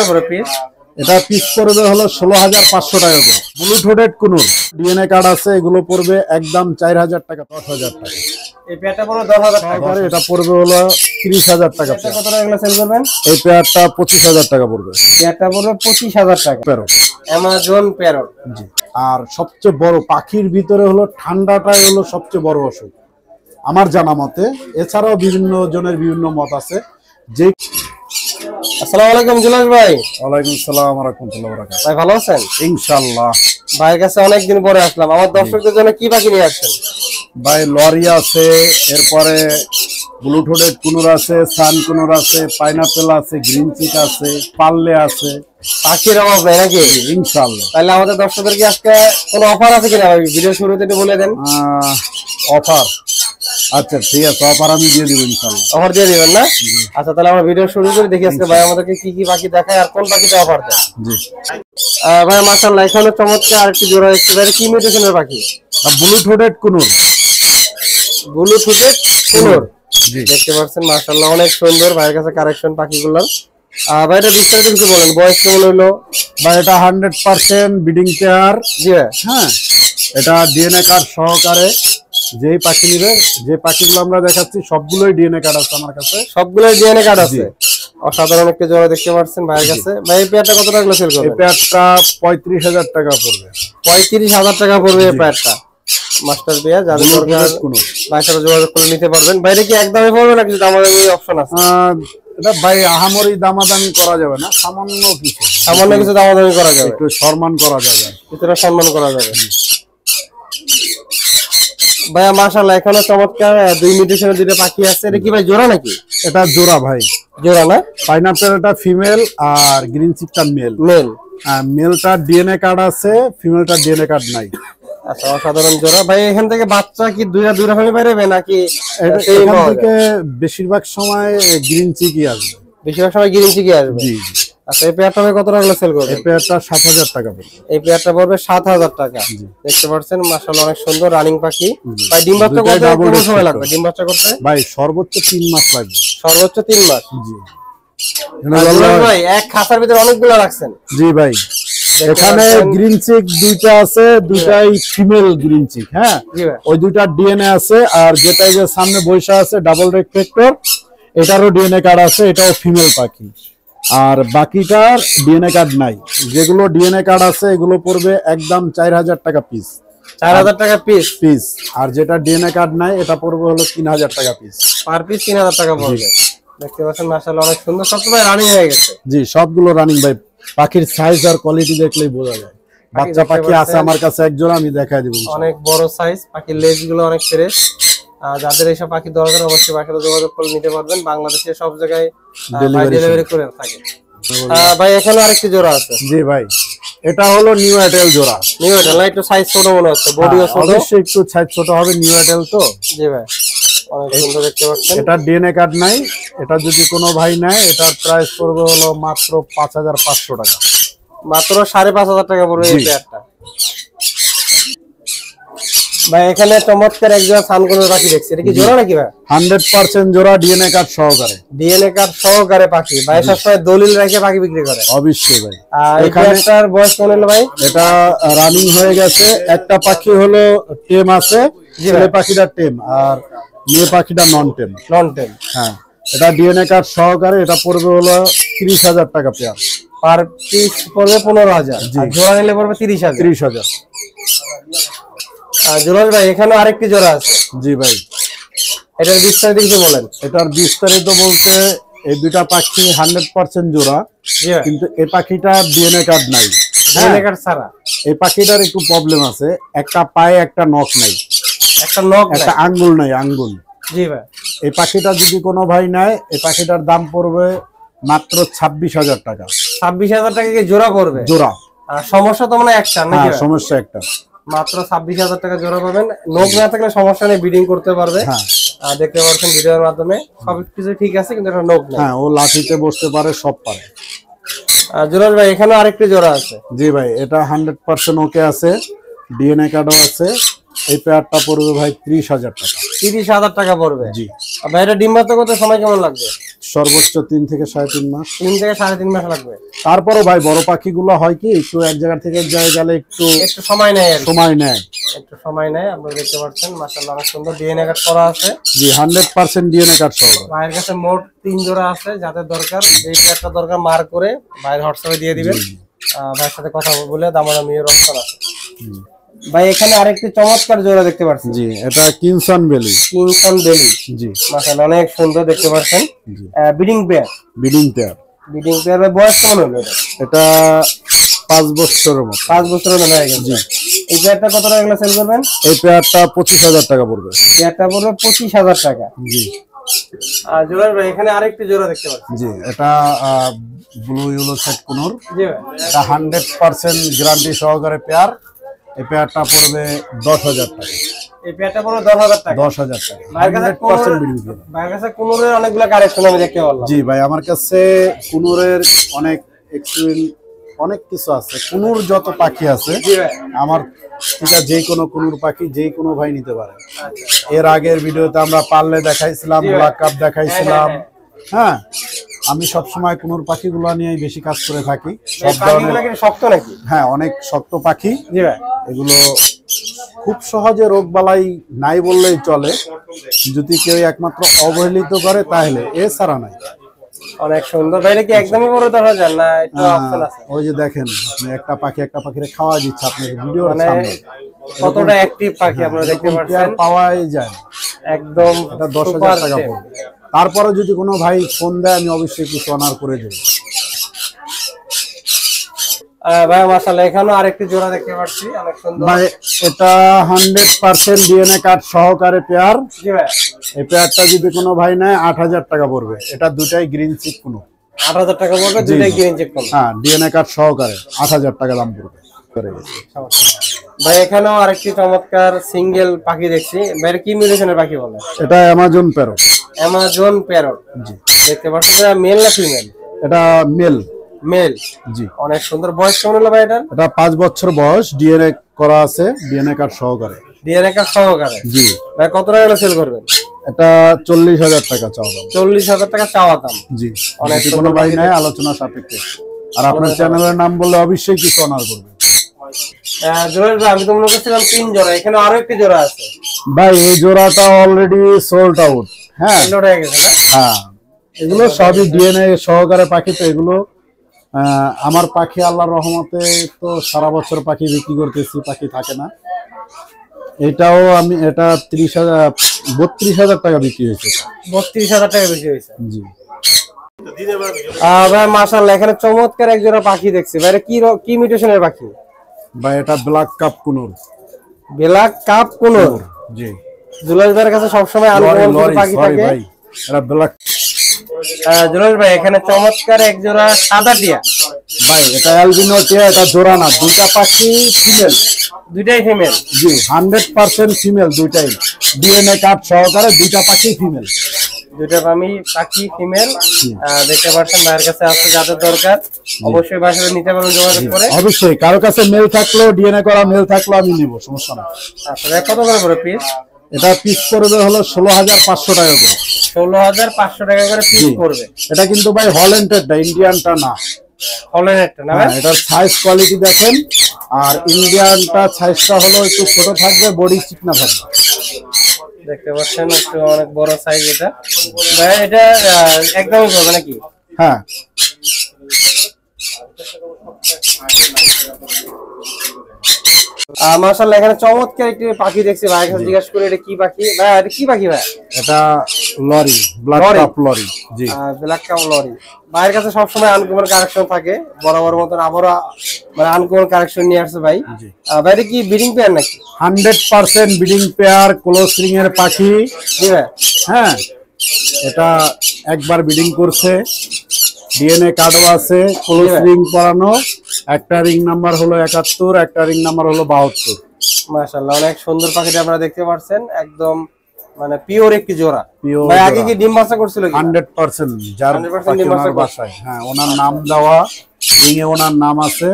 করে পিস? এটা পিস পড়বে হলো 16,500 টাকা করে। ব্লুটুথেড কুনুর ডিএনএ কার্ড আছে, এগুলো পড়বে একদম 4,000 টাকা, 10,000 টাকা। এই পেয়ারটা পড়বে 10,000 টাকা। এটা পড়বে হলো 30,000 টাকা। কত টাকা এগুলো সেল করবেন? এই পেয়ারটা 25,000 টাকা পড়বে। পেয়ারটা পড়বে 25,000 টাকা। Parrot, Amazon parrot. জি। আর সবচেয়ে বড় পাখির ভিতরে হলো ঠান্ডাটাই হলো সবচেয়ে বড় অসুখ আমার জানা মতে। এছাড়াও বিভিন্ন জনের বিভিন্ন মত আছে। যে আসসালামু আলাইকুম জুলাস ভাই। ওয়ালাইকুম আসসালাম ওয়া রাহমাতুল্লাহি ওয়া বারাকাতুহু। ভাই ভালো আছেন? ইনশাআল্লাহ। ভাইয়ের কাছে অনেকদিন পরে আসলাম। আমার দর্শকদের জন্য কি পাখি নিয়ে আসছেন? ভাই লরি আছে, এরপরে ব্লুটুথেড কুনুর আছে, সান কুনুর আছে, পাইনাপেল আছে, গ্রিন চিক আছে, পাল্লে আছে। পাখির অভাব নাই নাকি? ইনশাআল্লাহ। তাহলে আমাদের দর্শকদের কি আজকে কোনো অফার আছে কিনা ভাই? ভিডিও শুরুতে একটু বলে দেন। অফার? আচ্ছা ঠিক আছে, অফার আমি দিয়ে দিব ইনশাআল্লাহ। অফার দিয়ে দিবেন না? আচ্ছা তাহলে আমরা ভিডিও শুরু করে দেখি আজকে ভাই আমাদেরকে কি কি পাখি দেখায় আর কোন পাখিতে অফার দেয়। জি ভাই মাশাআল্লাহ, এখানে চমৎকার আরেকটি জোড়া দেখতে পারি। কি মিউটেশনের পাখি? ব্লুটুথেড কুনুর। ব্লুটুথেড কুনুর, জি দেখতে পাচ্ছেন মাশাআল্লাহ অনেক সুন্দর। ভাইয়ের কাছে কালেকশন পাখিগুলো। ভাই এটা বিস্তারিত কিছু বলেন, বয়স কেমন হইলো? বা এটা 100% ব্রিডিং পেয়ার। জি ভাই। হ্যাঁ, এটা ডিএনএ কার্ড সহকারে। যেই পাখি নিবে, যে পাখিগুলো আমরা দেখাচ্ছি সবগুলোই ডিএনএ কার্ড আছে আমার কাছে। সবগুলোই ডিএনএ কার্ড আছে। অসাধারণ একটা জোড়া দেখতে পাচ্ছেন ভাইয়ের কাছে। ভাই এই পেয়ারটা কত টাকা সেল করবেন? এই পেয়ারটা 35,000 টাকা পড়বে। 35,000 টাকা পড়বে এই পেয়ারটা। মাস্টার পেয়ার, যাদের দরকার ভাইয়ের সাথে যোগাযোগ করে নিতে পারবেন। বাইরে কি একদমই পড়বে না কিছু দামাদামি অপশন আছে? এটা ভাই আহামরি দামাদামি করা যাবে না, সামান্য কিছু দামাদামি করা যাবে, একটু সম্মান করা যাবে, কিছুটা সম্মান করা যাবে। ভাইয়া মাশাআল্লাহ এখানে চমৎকার দুই মিউটেশনের দুইটা পাখি আছে। এটা কি ভাই জোড়া নাকি? এটা জোড়া ভাই। জোড়া না? পাইনাপেল এটা ফিমেল আর গ্রিন চিকটা মেল। মেলটা ডিএনএ কার্ড আছে, ফিমেলটা ডিএনএ কার্ড নাই। আচ্ছা, অসাধারণ জোড়া। ভাই এখান থেকে বাচ্চা কি দুই রকমই বেরোবে নাকি? এখান থেকে বেশিরভাগ সময় গ্রিন চিকই আসবে। বেশিরভাগ সময় গ্রিন চিকই আসবে। জি। আচ্ছা, এই পেয়ারটা কত টাকা সেল করবে? এই পেয়ারটা 7,000 টাকা পড়বে। এই পেয়ারটা পড়বে 7,000 টাকা। দেখতে পাচ্ছেন মাশাআল্লাহ অনেক সুন্দর রানিং পাখি। ভাই ডিম বাচ্চা করতে কত সময় লাগবে? ডিম বাচ্চা করতে ভাই সর্বোচ্চ 3 মাস লাগবে। সর্বোচ্চ 3 মাস? জি। ভাই এক খাঁচার ভিতরে অনেকগুলো রাখছেন? জি ভাই। এখানে গ্রিন চিক দুইটা আছে, দুইটাই ফিমেল গ্রিন চিক। হ্যাঁ, ওই দুইটা ডিএনএ আছে। আর যেটা যে সামনে বৈশা আছে ডাবল রেক্টেক্টর, এটারও ডিএনএ কার্ড আছে, এটাও ফিমেল পাখি। আর বাকিটার ডিএনএ কার্ড নাই। যেগুলো ডিএনএ কার্ড আছে এগুলো পড়বে একদম 4,000 টাকা পিস। 4,000 টাকা পিস। আর যেটা ডিএনএ কার্ড নাই এটা পড়বে হলো 3,000 টাকা পিস। পার পিস 3,000 টাকা পড়বে। দেখতে পাচ্ছেন মাশাআল্লাহ অনেক সুন্দর। সব তো ভাই রানিং হয়ে গেছে? জি, সবগুলো রানিং ভাই। পাখির সাইজ আর কোয়ালিটি দেখলেই বোঝা যায়। বাচ্চা পাখি আছে আমার কাছে এক জোড়া, আমি দেখাই দেব। অনেক বড় সাইজ, পাখির লেজগুলো অনেক ফ্রেশ। যাদের এইসব পাখি দরকার অবশ্যই বাসায় যোগাযোগ করে নিতে পারবেন। বাংলাদেশের সব জায়গায় ডেলিভারি করে থাকে। ভাই এখানে আরেকটি জোড়া আছে। জি ভাই, এটা হলো নিউ এটেল জোড়া। নিউ এটেল না? একটু সাইজ ছোট মনে হচ্ছে, বডিও ছোট। অবশ্যই একটু সাইজ ছোট হবে, নিউ এটেল তো। জি ভাই, অনেক সুন্দর দেখতে পাচ্ছেন। এটা ডিএনএ কার্ড নাই। এটা যদি কোনো ভাই নেয় এটার প্রাইস পড়বে হলো মাত্র 5,500 টাকা। মাত্র 5,500 টাকা পড়বে এই পেয়ারটা। ভাই এখানে চমৎকার একজন সানকুনোর পাখি দেখছি। এটা কি জোড়া নাকি ভাই? 100% জোড়া, ডিএনএ কার্ড সহকারে। ডিএনএ কার্ড সহকারে পাখি। ভাই সবসময় দলিল রেখে পাখি বিক্রি করে? অবশ্যই ভাই। এখানটার বয়স কেমন হলো ভাই? এটা রানিং হয়ে গেছে। একটা পাখি হলো টেম আছে, ছেলে পাখিটা টেম আর মেয়ে পাখিটা নন টেম। হ্যাঁ, এটা ডিএনএ কার্ড সহকারে। এটা পড়বে হলো 30,000 টাকা পেয়ার। পার পিস পড়বে 15,000। জোড়া নিলে পড়বে 30,000। জুলাস ভাই এখানে আরেকটি জোড়া আছে। জি ভাই। এটার বিস্তারিত কিছু বলেন। এটার বিস্তারিত বলতে এই দুইটা পাখি 100% জোড়া, কিন্তু এই পাখিটার ডিএনএ কার্ড নাই। ডিএনএ কার্ড ছাড়া এই পাখিটার একটু প্রবলেম আছে। একটা পায়ে একটা নখ নাই, একটা আঙ্গুল নাই, আঙ্গুল। জি ভাই। এই পাখিটা যদি কোনো ভাই নেয়, এই পাখিটার দাম পড়বে মাত্র 26,000 টাকা। 26,000 টাকা কি জোড়া পড়বে? জোড়া। সমস্যা তো মানে একটা নাকি? সমস্যা একটা। মাত্র 26,000 টাকা জোড়া পাবেন। নখ না থাকলে সমস্যা নেই, ব্রিডিং করতে পারবে। দেখতে পাচ্ছেন ভিডিওর মাধ্যমে সবকিছু ঠিক আছে, কিন্তু এটা নখ নেই। হ্যাঁ, ও লাঠিতে বসতে পারে, সব পারে। জুলাস ভাই এখানে আরেকটি জোড়া আছে। জি ভাই, এটা 100% ওকে আছে, ডিএনএ কার্ডও আছে। এই পেয়ারটা পড়বে ভাই 30,000 টাকা। 30,000 টাকা পড়বে? জি। ভাই এটা ডিম বাচ্চা করতে সময় কেমন লাগবে? সর্বোচ্চ 3 থেকে 3.5 মাস। 3 থেকে 3.5 মাস লাগবে। তারপরও ভাই বড় পাখিগুলো হয় কি একটু এক জায়গা থেকে এক জায়গায় গেলে একটু সময় নেয়, সময় নেয়। আপনারা দেখতে পাচ্ছেন মাশাআল্লাহ অনেক সুন্দর ডিএনএ কার্ড করা আছে। জি 100% ডিএনএ কার্ড সহ। ভাইয়ের কাছে মোট 3 জোড়া আছে, যাদের দরকার যেই একটা দরকার মার্ক করে ভাইয়ের হোয়াটসঅ্যাপে দিয়ে দিবেন। ভাইয়ের সাথে কথা বলে দামাদামির অপশন আছে। ভাই এখানে আরেকটি চমৎকার জোড়া দেখতে পাচ্ছি। জি এটা কিনসন বেলি। জি মাশাআল্লাহ অনেক সুন্দর দেখতে পাচ্ছেন। Breeding pair. বয়স কেমন হলো এটা? 5 বছরের মতো। 5 বছরের মতো হয়ে গেছে। জি এই পেয়ারটা কত টাকা সেল করবেন? এই পেয়ারটা 25,000 টাকা পড়বে। পেয়ারটা পড়বে 25,000 টাকা। জি আর জোড়া ভাই এখানে আরেকটি জোড়া দেখতে পাচ্ছি। জি এটা ব্লু ইয়েলো সেট কোনর। জি ভাই এটা 100% গ্যারান্টি সহকারে পেয়ার। এই পেয়ারটা পড়বে 10,000 টাকা। এই পেয়ারটা পড়বে 10,000 টাকা। 10,000 টাকা। 100% ব্রিডিং পেয়ার। ভাইয়ের কাছে কোনরের অনেকগুলো কালেকশন আমি দেখতে পারলাম। জি ভাই আমার কাছে কোনরের অনেক অনেক কিছু আছে। কোনর যত পাখি আছে আমার এটা যে কোনো কোনর পাখি যে কোনো ভাই নিতে পারে। এর আগের ভিডিওতে আমরা পারলে দেখাইছিলাম, ব্ল্যাক কাপ দেখাইছিলাম। হ্যাঁ আমি সব সময় কোনর পাখিগুলো নিয়ে বেশি কাজ করে থাকি। সব ধরনের শক্ত নাকি? হ্যাঁ অনেক শক্ত পাখি। জি ভাই এগুলো খুব সহজে রোগ বালাই নাই বললেই চলে, যদি কেউ একমাত্র অবহেলিত করে তাহলে, এছাড়া নাই। অনেক সুন্দর ভাই। কি একদমই বড় ধরা যায় না, একটু অপশন আছে। ওই যে দেখেন একটা পাখিরে খাওয়া দিচ্ছে আপনাদের ভিডিওর সামনে। কতটা অ্যাক্টিভ পাখি আপনারা দেখতে পাচ্ছেন। পাওয়াই যায় একদম। এটা 10,000 টাকা পড়বে। তারপরে যদি কোনো ভাই ফোন দেয় আমি অবশ্যই কিছু অনার করে দেব। ভাই মাশাআল্লাহ এখানেও আরেকটি জোড়া দেখতে পাচ্ছি অনেক সুন্দর। ভাই এটা 100% ডিএনএ কার্ড সহকারে পেয়ার। জি ভাই এই পেয়ারটা যদি কোনো ভাই নেয় 8,000 টাকা পড়বে। এটা দুটাই গ্রিন চিক কোনো। 8,000 টাকা পড়বে, দুটাই গ্রিন চিক কোনো। হ্যাঁ ডিএনএ কার্ড সহকারে 8,000 টাকা দাম পড়বে। ভাই এখানেও আরেকটি চমৎকার সিঙ্গেল পাখি দেখছি। ভাই কি মিউটেশনের পাখি বলে? এটা অ্যামাজন প্যারট। Amazon parrot. জি দেখতে পাচ্ছেন। এটা মেল না ফিমেল? এটা মেল। জি অনেক সুন্দর। বয়স কেমন হলো ভাই এটা? এটা 5 বছর বয়স, ডিএনএ করা আছে, ডিএনএ কার্ড সহকারে। জি ভাই কত টাকা সেল করবেন? এটা 40,000 টাকা চাওয়া দাম। 40,000 টাকা চাওয়া দাম। জি অনেক কোনো ভাই নাই, আলোচনা সাপেক্ষে। আর আপনার চ্যানেলের নাম বললে অবশ্যই কিছু অনার করবে। জোড়া ভাই আমি তো মনে করছিলাম 3 জোড়া, এখানে আরো একটি জোড়া আছে। ভাই এই জোড়াটা অলরেডি সোল্ড আউট। হ্যাঁ হয়ে গেছে না? হ্যাঁ এগুলো সবই ডিএনএ সহকারে পাখি। তো এগুলো আমার পাখি আল্লাহর রহমতে তো সারা বছর পাখি বিক্রি করতেছি, পাখি থাকে না। এটাও আমি এটা 32,000 টাকা বিক্রি হয়েছে। 32,000 টাকা বিক্রি হয়েছে। জি ভাই মাশাআল্লাহ এখানে চমৎকার এক জোড়া পাখি দেখছি। ভাই কি মিউটেশনের পাখি? ভাই এটা ব্ল্যাক কাপ কোনর। জি জুলাস ভাইয়ের কাছে সবসময় আনকমন পাখি থাকে। ভাই এটা ব্ল্যাক। জুলাস ভাই এখানে চমৎকার এক জোড়া সাদা টিয়া। ভাই এটা অ্যালবিনো টিয়া। এটা জোড়া না, দুইটা পাখি ফিমেল। দুইটাই ফিমেল? জি 100% ফিমেল দুইটাই। ডিএনএ কার্ড সহকারে দুইটা পাখি ফিমেল। দুইটা পাখি ফিমেল দেখতে পাচ্ছেন। ভাইয়ের কাছে আছে, যাদের দরকার অবশ্যই বাসায় নিতে পারবেন যোগাযোগ করে। অবশ্যই কারো কাছে মেল থাকলেও, ডিএনএ করা মেল থাকলেও আমি নিব, সমস্যা না। আচ্ছা কত করে পিস? এটা পিস পড়বে হলো 16,500 টাকা করে। 16,500 টাকা করে পিস পড়বে। এটা কিন্তু ভাই হল্যান্ডেরটা, ইন্ডিয়ানটা না। হল্যান্ডেরটা না? এটার সাইজ কোয়ালিটি দেখেন। আর ইন্ডিয়ানটা সাইজটা হলো একটু ছোট থাকবে, বডি চিকনা থাকবে। দেখতে পাচ্ছেন একটু অনেক বড় সাইজ এটা। ভাই এটা একদমই করবে নাকি? হ্যাঁ মাশাআল্লাহ এখানে চমৎকার একটি পাখি দেখছি। ভাই কাছে জিজ্ঞাসা করে এটা কি পাখি? ভাই এটা কি পাখি ভাই? এটা লরি, ব্ল্যাক কাপ লরি। জি ব্ল্যাক কাপ লরি। ভাইয়ের কাছে সবসময় আনকমন কালেকশন থাকে, বরাবর মতন আবারও মানে আনকমন কালেকশন নিয়ে আসছে ভাই। ভাই এটা কি ব্রিডিং পেয়ার নাকি? 100% ব্রিডিং পেয়ার, ক্লোজ রিং এর পাখি। জি ভাই হ্যাঁ এটা একবার ব্রিডিং করছে, ডিএনএ কার্ডও আছে, ক্লোজ রিং পরানো। একটা রিং নাম্বার হলো 71, একটা রিং নাম্বার হলো 72। মাশাআল্লাহ অনেক সুন্দর পাখিটা আপনারা দেখতে পাচ্ছেন, একদম মানে পিওর একটি জোড়া। ভাই আগে কি ডিম বাচ্চা করছিল কি? 100% যার ডিম বাচ্চা বাসায়। হ্যাঁ ওনার নাম দেওয়া, রিং এ ওনার নাম আছে,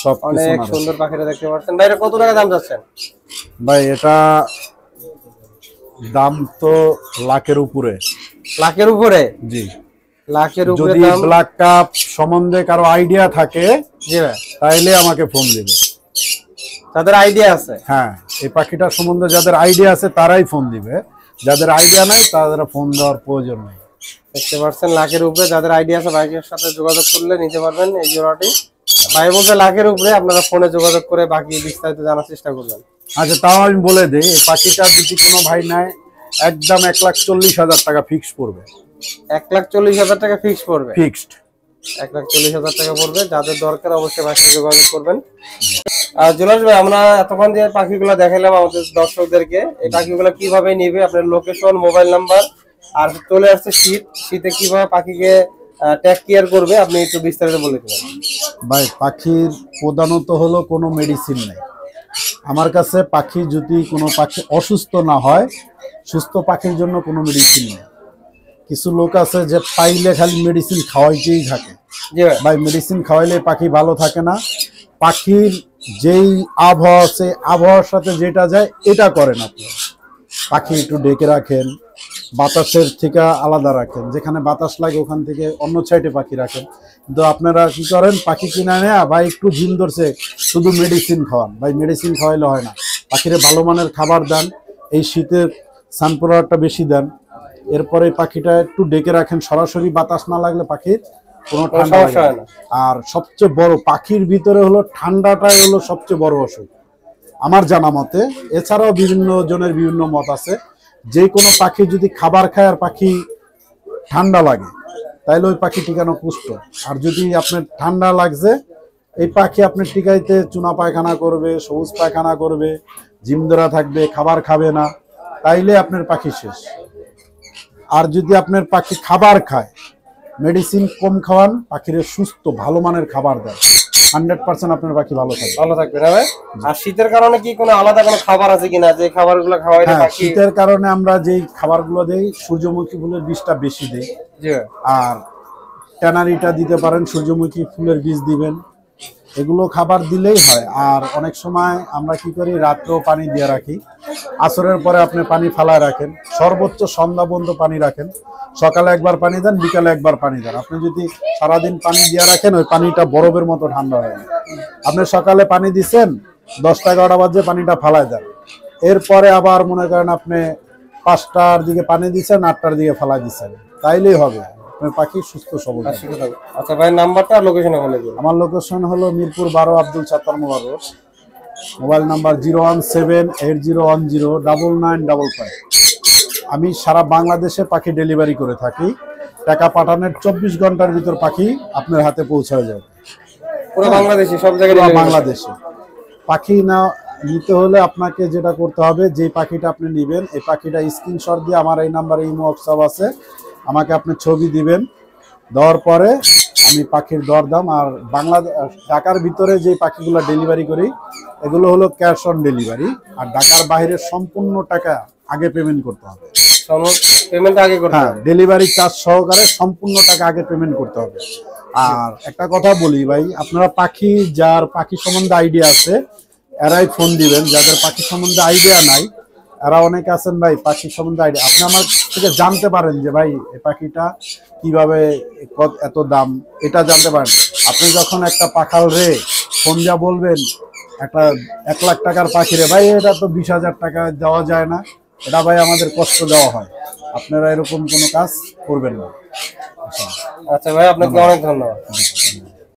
সব অনেক সুন্দর পাখিটা দেখতে পাচ্ছেন। ভাই এটা কত টাকা দাম যাচ্ছে? ভাই এটা দাম তো লাখের উপরে। লাখের উপরে? জি। লাখের উপরে যদি দাম। ব্ল্যাক কাপ সম্বন্ধে কারো আইডিয়া থাকে জি ভাই, তাইলে আমাকে ফোন দিবে। তাদের আইডিয়া আছে? হ্যাঁ, এই পাখিটার সম্বন্ধে যাদের আইডিয়া আছে তারাই ফোন দিবে, যাদের আইডিয়া নাই তাদের ফোন দেওয়ার প্রয়োজন নেই। দেখতে পাচ্ছেন লাখের উপরে, যাদের আইডিয়া আছে ভাইয়ের সাথে যোগাযোগ করলে নিতে পারবেন এই জোড়াটি। ভাই বলছে লাখের উপরে, আপনারা ফোনে যোগাযোগ করে বাকি বিস্তারিত জানার চেষ্টা করবেন। আচ্ছা, তাও আমি বলে দিই, এই পাখিটা যদি কোনো ভাই নেয় একদম 1,40,000 টাকা ফিক্স পড়বে। 1,40,000 টাকা ফিক্স পড়বে? ফিক্সড 1,40,000 টাকা পড়বে। যাদের দরকার অবশ্যই ভাইয়ের সাথে যোগাযোগ করবেন। আর জুলাস ভাই, আমরা এতক্ষণ যে পাখিগুলো দেখালাম আমাদের দর্শকদেরকে, এই পাখিগুলো কিভাবে নিবে, আপনার লোকেশন, মোবাইল নাম্বার, আর চলে আসছে শীত, শীতে কিভাবে পাখিকে টেক কেয়ার করবে আপনি একটু বিস্তারিত বলে দিবেন। ভাই, পাখির প্রধানত হলো কোনো মেডিসিন নেই আমার কাছে। পাখি যদি কোনো পাখি অসুস্থ না হয়, সুস্থ পাখির জন্য কোনো মেডিসিন নেই। কিছু লোক আছে যে পাইলে খালি মেডিসিন খাওয়াইতেই থাকে। ভাই, মেডিসিন খাওয়াইলে পাখি ভালো থাকে না। পাখির যেই আবহাওয়া আছে, আবহাওয়ার সাথে যেটা যায় এটা করেন আপনি। পাখি একটু ডেকে রাখেন, বাতাসের থেকে আলাদা রাখেন, যেখানে বাতাস লাগে ওখান থেকে অন্য সাইডে পাখি রাখেন। কিন্তু আপনারা কি করেন, পাখি কিনে নেয়া ভাই একটু জিম ধরছে শুধু মেডিসিন খাওয়ান। ভাই, মেডিসিন খাওয়াইলে হয় না। পাখিরে ভালো মানের খাবার দেন, এই শীতের সানপ্লাওয়ারটা বেশি দেন। এরপরে পাখিটা একটু ডেকে রাখেন, সরাসরি বাতাস না লাগলে পাখির কোনো সমস্যা হয় না। আর সবচেয়ে বড় পাখির ভিতরে হলো ঠান্ডাটাই হলো সবচেয়ে বড় অসুখ আমার জানা মতে। এছাড়াও বিভিন্ন জনের বিভিন্ন মত আছে। যে কোনো পাখি যদি খাবার খায় আর পাখি ঠান্ডা লাগে তাইলে ওই পাখি টিকানো কুষ্ট। আর যদি আপনার ঠান্ডা লাগছে, এই পাখি আপনার টিকাইতে চুনা পায়খানা করবে, সবুজ পায়খানা করবে, জিম ধরা থাকবে, খাবার খাবে না, তাইলে আপনার পাখি শেষ। আর যদি আপনার পাখি খাবার খায়, মেডিসিন কম খাওয়ান, পাখির সুস্থ ভালো মানের খাবার দেয়, 100% আপনার পাখি ভালো থাকবে না ভাই? আর শীতের কারণে কি কোনো আলাদা কোনো খাবার আছে কিনা, যে খাবারগুলো খাওয়াইলে পাখি? শীতের কারণে আমরা যেই খাবারগুলো দেই, সূর্যমুখী ফুলের বীজটা বেশি দেই। আর ট্যানারিটা দিতে পারেন, সূর্যমুখী ফুলের বীজ দিবেন, এগুলো খাবার দিলেই হয়। আর অনেক সময় আমরা কি করি, রাত্রেও পানি দিয়ে রাখি। আসরের পরে আপনি পানি ফালায় রাখেন, সর্বোচ্চ সন্ধ্যা পর্যন্ত পানি রাখেন। সকালে একবার পানি দেন, বিকালে একবার পানি দেন। আপনি যদি সারাদিন পানি দিয়ে রাখেন, ওই পানিটা বরফের মতো ঠান্ডা হয়ে যায়। আপনি সকালে পানি দিচ্ছেন, 10টা-11টা বাজে পানিটা ফালায় দেন। এরপরে আবার মনে করেন আপনি 5টার দিকে পানি দিচ্ছেন, 8টার দিকে ফালাই দিচ্ছেন, তাইলেই হবে পাখি সুস্থ সবল। আচ্ছা ভাই, নাম্বারটা আর লোকেশন বলে দিন। আমার লোকেশন হলো মিরপুর 12 আব্দুল সাত্তার মোল্লা রোড। Mobile number 01780099955। আমি সারা বাংলাদেশে পাখি ডেলিভারি করে থাকি। টাকা পাঠানোর 24 ঘন্টার ভিতর পাখি আপনার হাতে পৌঁছায় যাবে। পুরো বাংলাদেশে সব জায়গায়? বাংলাদেশে। পাখি না নিতে হলে আপনাকে যেটা করতে হবে, যে পাখিটা আপনি নেবেন এই পাখিটা স্ক্রিনশট দিয়ে আমার এই নাম্বারে ইমো হোয়াটসঅ্যাপ আছে, আমাকে আপনি ছবি দিবেন। দেওয়ার পরে আমি পাখির দরদাম, আর ঢাকার ভিতরে যে পাখিগুলো ডেলিভারি করি এগুলো হলো ক্যাশ অন ডেলিভারি। আর ঢাকার বাইরে সম্পূর্ণ টাকা আগে পেমেন্ট করতে হবে। হ্যাঁ, ডেলিভারি চার্জ সহকারে সম্পূর্ণ টাকা আগে পেমেন্ট করতে হবে। আর একটা কথা বলি ভাই, আপনারা যার পাখি সম্বন্ধে আইডিয়া আছে এরাই ফোন দিবেন। যাদের পাখি সম্বন্ধে আইডিয়া নাই, এরা অনেকে আছেন ভাই পাখি সম্বন্ধে আইডিয়া, আপনি আমার থেকে জানতে পারেন যে ভাই এই পাখিটা কিভাবে এত দাম, এটা জানতে পারেন। আপনি যখন একটা পাখাল রে ফোন যা বলবেন, একটা 1 লাখ টাকার পাখি রে ভাই, এটা তো 20,000 টাকা দেওয়া যায় না, এটা ভাই আমাদের কষ্ট দেওয়া হয়। আপনারা এরকম কোনো কাজ করবেন না। আচ্ছা ভাই, আপনাকে অনেক ধন্যবাদ।